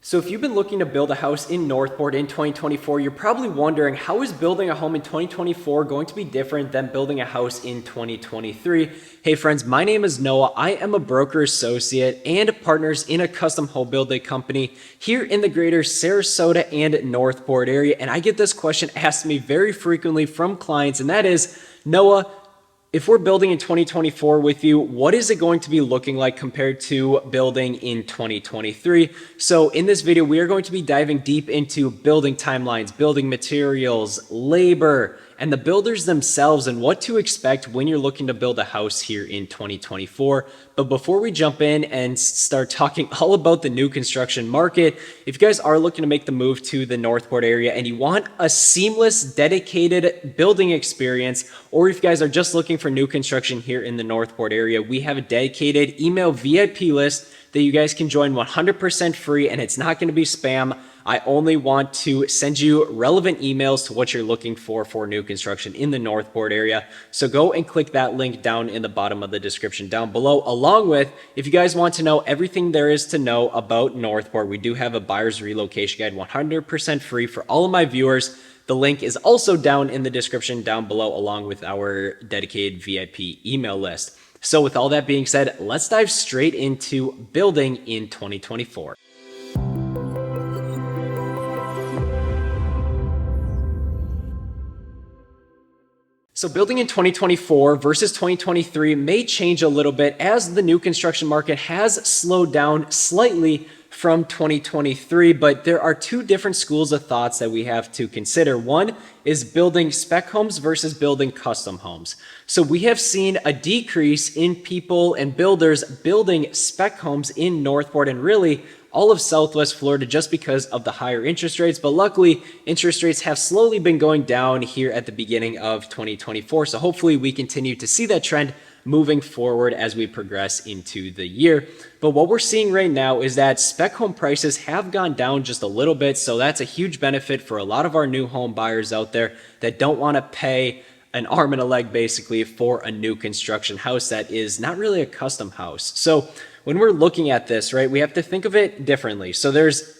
So if you've been looking to build a house in Northport in 2024, you're probably wondering, how is building a home in 2024 going to be different than building a house in 2023? Hey friends, my name is Noah. I am a broker associate and partners in a custom home building company here in the greater Sarasota and Northport area. And I get this question asked me very frequently from clients, and that is, Noah, if we're building in 2024 with you, what is it going to be looking like compared to building in 2023? So in this video, we are going to be diving deep into building timelines, building materials, labor, and the builders themselves and what to expect when you're looking to build a house here in 2024. But before we jump in and start talking all about the new construction market, if you guys are looking to make the move to the Northport area and you want a seamless, dedicated building experience, or if you guys are just looking for new construction here in the Northport area, we have a dedicated email VIP list that you guys can join 100% free, and it's not going to be spam. I only want to send you relevant emails to what you're looking for new construction in the Northport area. So go and click that link down in the bottom of the description down below. Along with, if you guys want to know everything there is to know about Northport, we do have a buyer's relocation guide 100% free for all of my viewers. The link is also down in the description down below, along with our dedicated VIP email list. So with all that being said, let's dive straight into building in 2024. So building in 2024 versus 2023 may change a little bit as the new construction market has slowed down slightly from 2023, but there are two different schools of thoughts that we have to consider. One is building spec homes versus building custom homes. So we have seen a decrease in people and builders building spec homes in Northport and really all of Southwest Florida just because of the higher interest rates. But luckily, interest rates have slowly been going down here at the beginning of 2024. So hopefully we continue to see that trend moving forward as we progress into the year. But what we're seeing right now is that spec home prices have gone down just a little bit. So that's a huge benefit for a lot of our new home buyers out there that don't want to pay an arm and a leg basically for a new construction house that is not really a custom house. So when we're looking at this, right, we have to think of it differently. So there's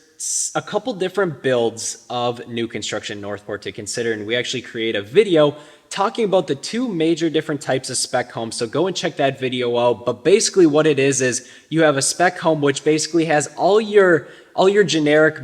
a couple different builds of new construction in Northport to consider, and we actually create a video talking about the two major different types of spec homes. So go and check that video out. But basically what it is you have a spec home which basically has all your generic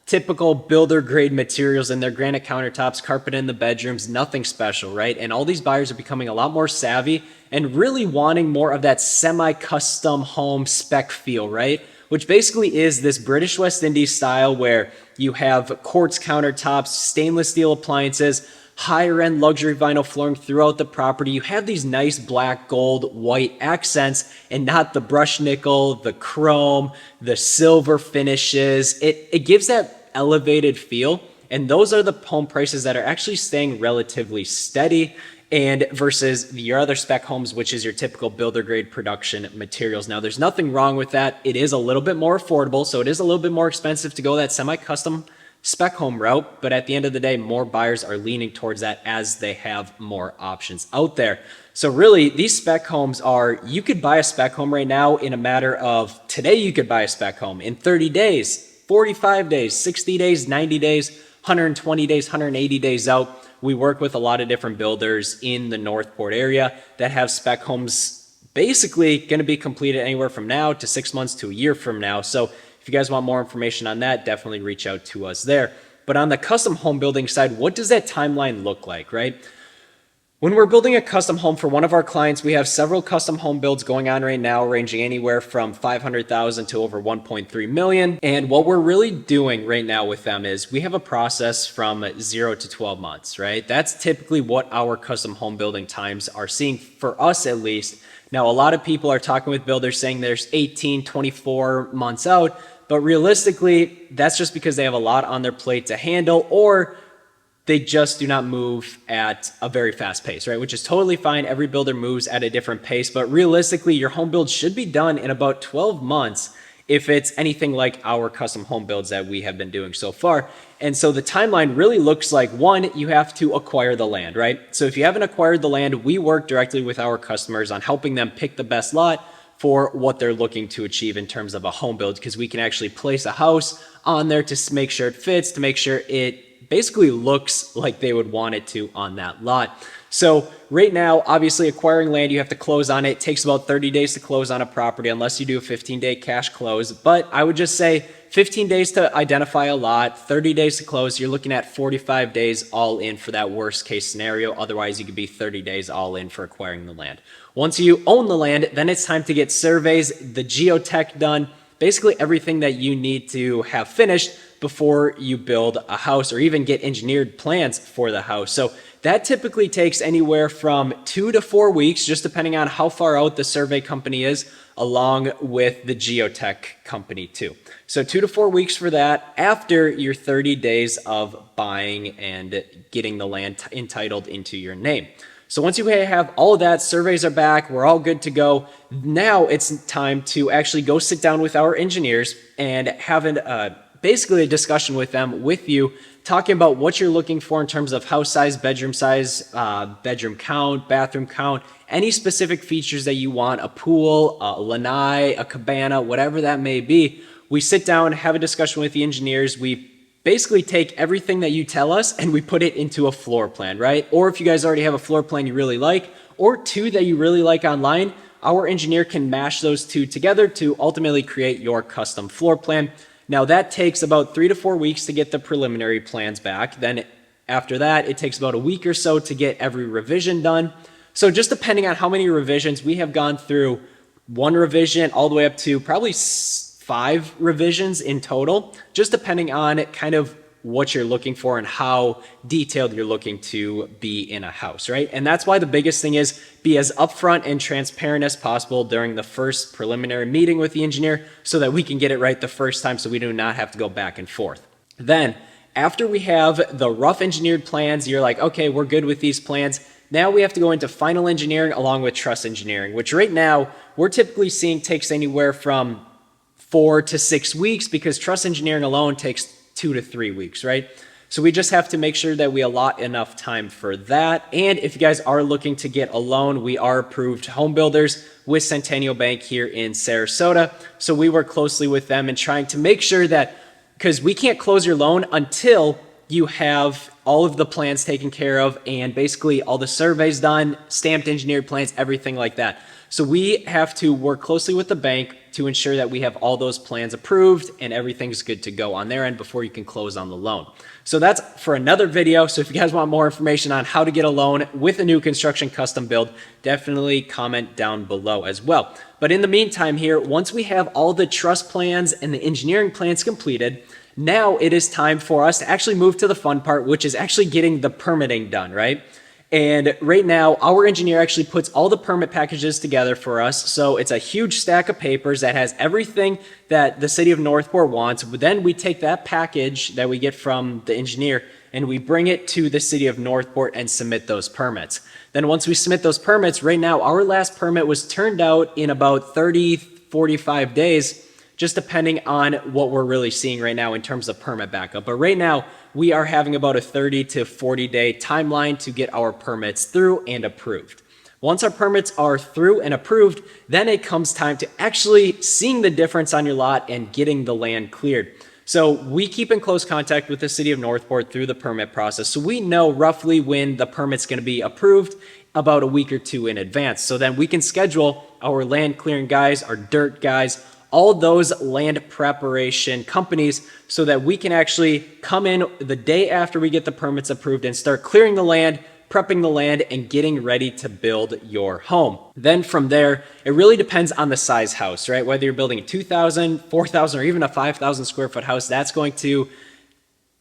typical builder grade materials in their granite countertops, carpet in the bedrooms, nothing special, right? And all these buyers are becoming a lot more savvy and really wanting more of that semi-custom home spec feel, right? Which basically is this British West Indies style where you have quartz countertops, stainless steel appliances, higher end luxury vinyl flooring throughout the property. You have these nice black, gold, white accents and not the brushed nickel, the chrome, the silver finishes. It gives that elevated feel. And those are the home prices that are actually staying relatively steady, and versus your other spec homes, which is your typical builder grade production materials. Now, there's nothing wrong with that. It is a little bit more affordable, so it is a little bit more expensive to go that semi-custom spec home route, but at the end of the day, more buyers are leaning towards that as they have more options out there. So really, these spec homes are, you could buy a spec home right now in a matter of, today you could buy a spec home in 30 days, 45 days, 60 days, 90 days, 120 days, 180 days out. We work with a lot of different builders in the Northport area that have spec homes basically going to be completed anywhere from now to 6 months to a year from now. So if you guys want more information on that, definitely reach out to us there. But on the custom home building side, what does that timeline look like, right? When we're building a custom home for one of our clients, we have several custom home builds going on right now, ranging anywhere from $500,000 to over $1.3 million. And what we're really doing right now with them is we have a process from 0 to 12 months, right? That's typically what our custom home building times are seeing, for us at least. Now, a lot of people are talking with builders saying there's 18, 24 months out, but realistically, that's just because they have a lot on their plate to handle, or they just do not move at a very fast pace, right? Which is totally fine. Every builder moves at a different pace, but realistically, your home build should be done in about 12 months if it's anything like our custom home builds that we have been doing so far. And so the timeline really looks like, one, you have to acquire the land, right? So if you haven't acquired the land, we work directly with our customers on helping them pick the best lot for what they're looking to achieve in terms of a home build, because we can actually place a house on there to make sure it fits, to make sure it basically looks like they would want it to on that lot. So right now, obviously acquiring land, you have to close on it. It takes about 30 days to close on a property unless you do a 15-day cash close. But I would just say 15 days to identify a lot, 30 days to close. You're looking at 45 days all in for that worst case scenario. Otherwise, you could be 30 days all in for acquiring the land. Once you own the land, then it's time to get surveys, the geotech done, basically everything that you need to have finished before you build a house or even get engineered plans for the house. So that typically takes anywhere from 2 to 4 weeks, just depending on how far out the survey company is, along with the geotech company too. So 2 to 4 weeks for that after your 30 days of buying and getting the land entitled into your name. So once you have all of that, surveys are back, we're all good to go. Now it's time to actually go sit down with our engineers and have basically a discussion with them, with you, talking about what you're looking for in terms of house size, bedroom count, bathroom count, any specific features that you want, a pool, a lanai, a cabana, whatever that may be. We sit down, have a discussion with the engineers. We basically take everything that you tell us and we put it into a floor plan, right? Or if you guys already have a floor plan you really like, or two that you really like online, our engineer can mash those two together to ultimately create your custom floor plan. Now that takes about 3 to 4 weeks to get the preliminary plans back. Then after that, it takes about a week or so to get every revision done. So just depending on how many revisions, we have gone through one revision all the way up to probably 5 revisions in total, just depending on kind of what you're looking for and how detailed you're looking to be in a house, right? And that's why the biggest thing is be as upfront and transparent as possible during the first preliminary meeting with the engineer so that we can get it right the first time so we do not have to go back and forth. Then after we have the rough engineered plans, you're like, okay, we're good with these plans. Now we have to go into final engineering along with truss engineering, which right now we're typically seeing takes anywhere from 4 to 6 weeks because truss engineering alone takes 2 to 3 weeks, right? So we just have to make sure that we allot enough time for that. And if you guys are looking to get a loan, we are approved home builders with Centennial Bank here in Sarasota. So we work closely with them and trying to make sure that, because we can't close your loan until you have all of the plans taken care of and basically all the surveys done, stamped engineered plans, everything like that. So we have to work closely with the bank to ensure that we have all those plans approved and everything's good to go on their end before you can close on the loan. So that's for another video. So if you guys want more information on how to get a loan with a new construction custom build, definitely comment down below as well. But in the meantime here, once we have all the truss plans and the engineering plans completed, now it is time for us to actually move to the fun part, which is actually getting the permitting done, right? And right now, our engineer actually puts all the permit packages together for us. So it's a huge stack of papers that has everything that the city of Northport wants. Then we take that package that we get from the engineer and we bring it to the city of Northport and submit those permits. Then once we submit those permits, right now, our last permit was turned out in about 30, 45 days, just depending on what we're really seeing right now in terms of permit backup. But right now, we are having about a 30 to 40 day timeline to get our permits through and approved. Once our permits are through and approved, then it comes time to actually seeing the difference on your lot and getting the land cleared. So we keep in close contact with the city of Northport through the permit process. So we know roughly when the permit's going to be approved about a week or two in advance. So then we can schedule our land clearing guys, our dirt guys, all those land preparation companies so that we can actually come in the day after we get the permits approved and start clearing the land, prepping the land, and getting ready to build your home. Then from there, it really depends on the size house, right? Whether you're building a 2,000, 4,000, or even a 5,000 square foot house, that's going to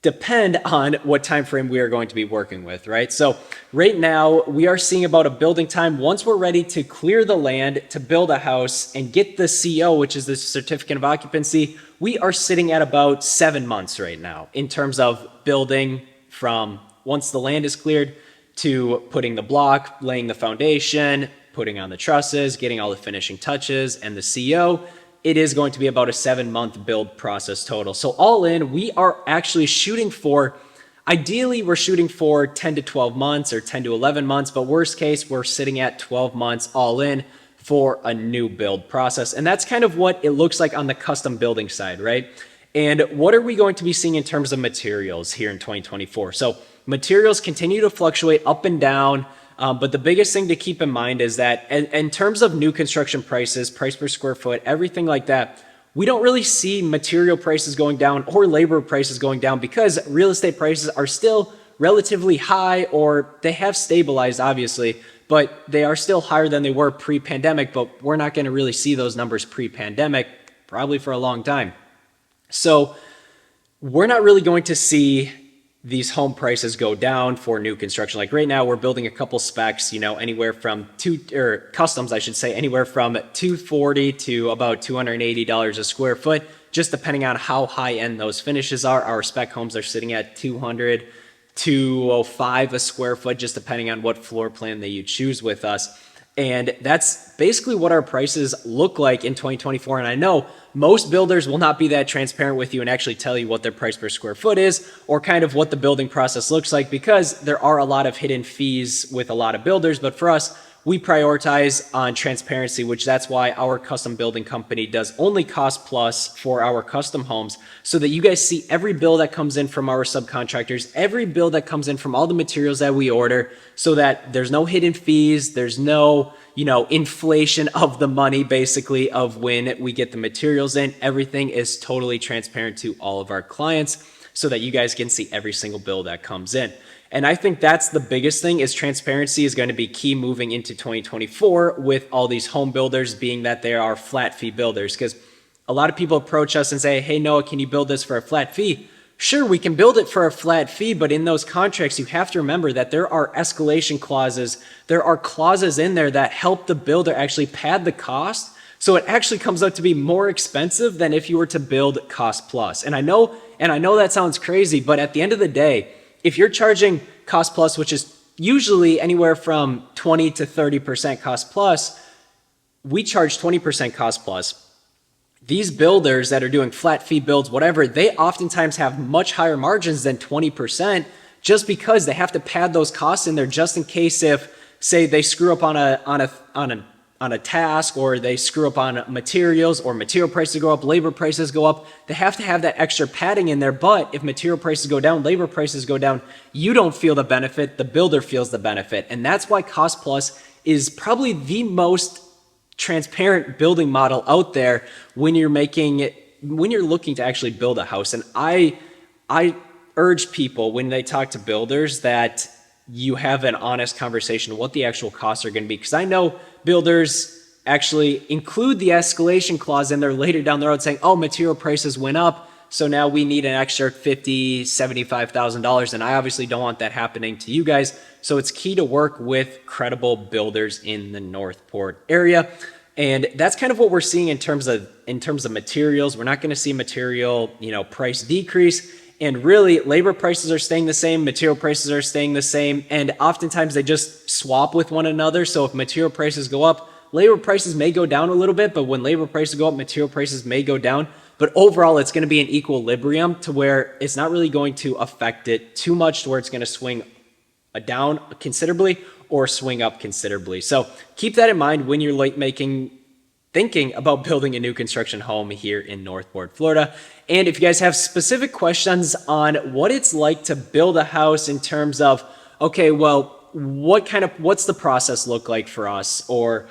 depend on what time frame we are going to be working with, right? So right now we are seeing about a building time once we're ready to clear the land to build a house and get the CO, which is the certificate of occupancy. We are sitting at about 7 months right now in terms of building from once the land is cleared to putting the block, laying the foundation, putting on the trusses, getting all the finishing touches and the CO. It is going to be about a 7-month build process total. So all in, we are actually shooting for, ideally we're shooting for 10 to 12 months or 10 to 11 months, but worst case, we're sitting at 12 months all in for a new build process. And that's kind of what it looks like on the custom building side, right? And what are we going to be seeing in terms of materials here in 2024? So materials continue to fluctuate up and down. But the biggest thing to keep in mind is that in terms of new construction prices, price per square foot, everything like that, we don't really see material prices going down or labor prices going down because real estate prices are still relatively high, or they have stabilized, obviously, but they are still higher than they were pre-pandemic. But we're not going to really see those numbers pre-pandemic probably for a long time. So we're not really going to see these home prices go down for new construction. Like right now, we're building a couple specs, anywhere from customs, I should say, anywhere from $240 to about $280 a square foot, just depending on how high end those finishes are. Our spec homes are sitting at $200, $205 a square foot, just depending on what floor plan that you choose with us. And that's basically what our prices look like in 2024. And I know most builders will not be that transparent with you and actually tell you what their price per square foot is or kind of what the building process looks like, because there are a lot of hidden fees with a lot of builders. But for us, we prioritize on transparency, which that's why our custom building company does only cost plus for our custom homes, so that you guys see every bill that comes in from our subcontractors, every bill that comes in from all the materials that we order, so that there's no hidden fees, there's no, inflation of the money basically of when we get the materials in. Everything is totally transparent to all of our clients so that you guys can see every single bill that comes in. And I think that's the biggest thing, is transparency is going to be key moving into 2024 with all these home builders, being that they are flat fee builders. Because a lot of people approach us and say, hey, Noah, can you build this for a flat fee? Sure, we can build it for a flat fee, but in those contracts, you have to remember that there are escalation clauses. There are clauses in there that help the builder actually pad the cost. So it actually comes out to be more expensive than if you were to build cost plus. And I know that sounds crazy, but at the end of the day, if you're charging cost plus, which is usually anywhere from 20 to 30% cost plus, we charge 20% cost plus. These builders that are doing flat fee builds, whatever, they oftentimes have much higher margins than 20%, just because they have to pad those costs in there just in case if, say, they screw up on a task, or they screw up on materials, or material prices go up, labor prices go up. They have to have that extra padding in there. But if material prices go down, labor prices go down, you don't feel the benefit, the builder feels the benefit. And that's why cost plus is probably the most transparent building model out there when you're looking to actually build a house. And I urge people, when they talk to builders, that you have an honest conversation what the actual costs are going to be. Because I know builders actually include the escalation clause in there later down the road, saying, oh, material prices went up, so now we need an extra $50,000, $75,000. And I obviously don't want that happening to you guys. So it's key to work with credible builders in the Northport area. And that's kind of what we're seeing in terms of materials. We're not going to see material, price decrease. And really, labor prices are staying the same, material prices are staying the same, and oftentimes they just swap with one another. So if material prices go up, labor prices may go down a little bit, but when labor prices go up, material prices may go down. But overall, it's going to be an equilibrium to where it's not really going to affect it too much to where it's going to swing down considerably or swing up considerably. So keep that in mind when you're thinking about building a new construction home here in Northport, Florida. And if you guys have specific questions on what it's like to build a house in terms of, okay, well, what's the process look like for us? Or,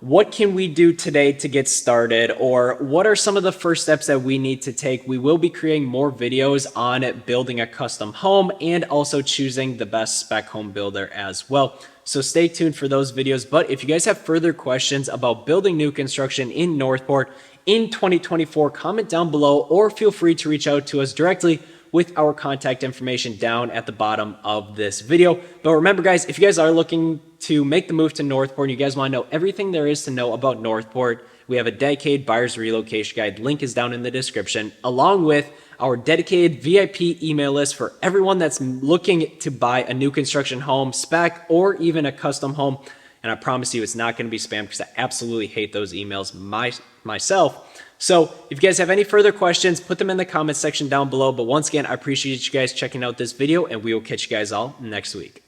what can we do today to get started? Or what are some of the first steps that we need to take? We will be creating more videos on building a custom home and also choosing the best spec home builder as well. So stay tuned for those videos. But if you guys have further questions about building new construction in Northport in 2024, comment down below, or feel free to reach out to us directly with our contact information down at the bottom of this video. But remember, guys, if you guys are looking to make the move to Northport and you guys want to know everything there is to know about Northport, we have a dedicated buyer's relocation guide. Link is down in the description, along with our dedicated VIP email list for everyone that's looking to buy a new construction home, spec, or even a custom home. And I promise you it's not going to be spam, because I absolutely hate those emails myself. So if you guys have any further questions, put them in the comments section down below. But once again, I appreciate you guys checking out this video, and we will catch you guys all next week.